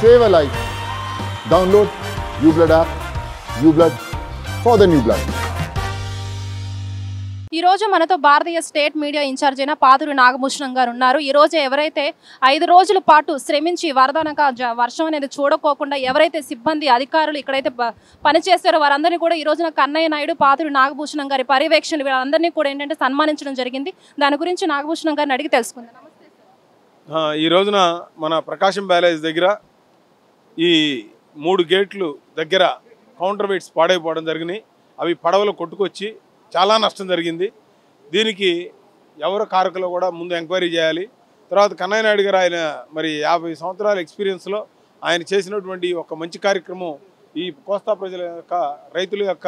save a life. Download UBlood app. UBlood for the new blood. ఈ రోజు మనతో భారతీయ state media incharge అయిన పాతూరి నాగభూషణం గారు ఉన్నారు. ఈ రోజు ఎవరైతే 5 రోజుల పాటు శ్రమించి వరదనక వర్షం అనేది చూడకోకుండా ఎవరైతే సిబ్బంది అధికారులు ఇక్కడైతే పనిచేస్తారో వారందరినీ కూడా ఈ రోజున కన్నయ్య నాయుడు పాతూరి నాగభూషణం గారి పర్యవేక్షణ వీళ్ళందరినీ కూడా ఏంటంటే సన్మానించడం జరిగింది. దాని గురించి నాగభూషణం గారిని అడిగి తెలుసుకుందాం. ఈ రోజున మన ప్రకాశం బ్యారేజ్ దగ్గర ఈ 3 గేట్లు దగ్గర కౌంటర్ వెయిట్స్ పాడైపోవడం జరిగినాయి. అవి పడవలు కొట్టుకొచ్చి చాలా నష్టం జరిగింది. దీనికి ఎవరు కారకులో కూడా ముందు ఎంక్వైరీ చేయాలి. తర్వాత కన్నయ్య నాయుడు గారు ఆయన మరి 50 సంవత్సరాల ఎక్స్పీరియన్స్లో ఆయన చేసినటువంటి ఒక మంచి కార్యక్రమం ఈ కోస్తా ప్రజల యొక్క రైతుల యొక్క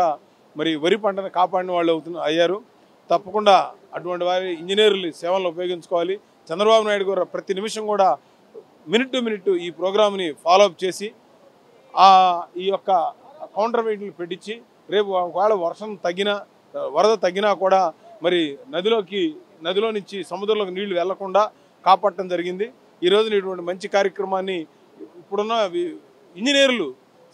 మరి వరి పంటను కాపాడిన వాళ్ళు అయ్యారు. తప్పకుండా అటువంటి వారి ఇంజనీర్లు సేవలను ఉపయోగించుకోవాలి. చంద్రబాబు నాయుడు గారు ప్రతి నిమిషం కూడా మినిట్ టు మినిట్ ఈ ప్రోగ్రామ్ని ఫాలోఅప్ చేసి ఈ యొక్క కౌంటర్ వెయిట్లు పెట్టించి రేపు ఒకవేళ వర్షం తగ్గినా వరద తగ్గినా కూడా మరి నదిలో నుంచి సముద్రంలోకి నీళ్లు వెళ్లకుండా కాపాడటం జరిగింది. ఈ రోజున ఇటువంటి మంచి కార్యక్రమాన్ని ఇప్పుడున్న ఇంజనీర్లు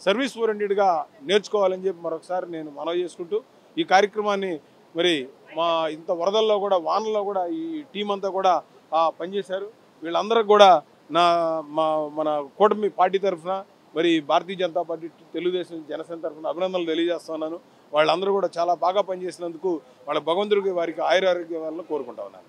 సర్వీస్ ఓరియంటెడ్గా నేర్చుకోవాలని చెప్పి మరొకసారి నేను మనవి చేసుకుంటూ ఈ కార్యక్రమాన్ని మరి మా ఇంత వరదల్లో కూడా వానల్లో కూడా ఈ టీం అంతా కూడా పనిచేశారు. వీళ్ళందరికీ కూడా మన కూటమి పార్టీ తరఫున మరి భారతీయ జనతా పార్టీ, తెలుగుదేశం, జనసేన తరఫున అభినందనలు తెలియజేస్తున్నాను. వాళ్ళందరూ కూడా చాలా బాగా పనిచేసినందుకు వాళ్ళ భగవంతుడికి వారికి ఆయురారోగ్యాలను కోరుకుంటా ఉన్నాను.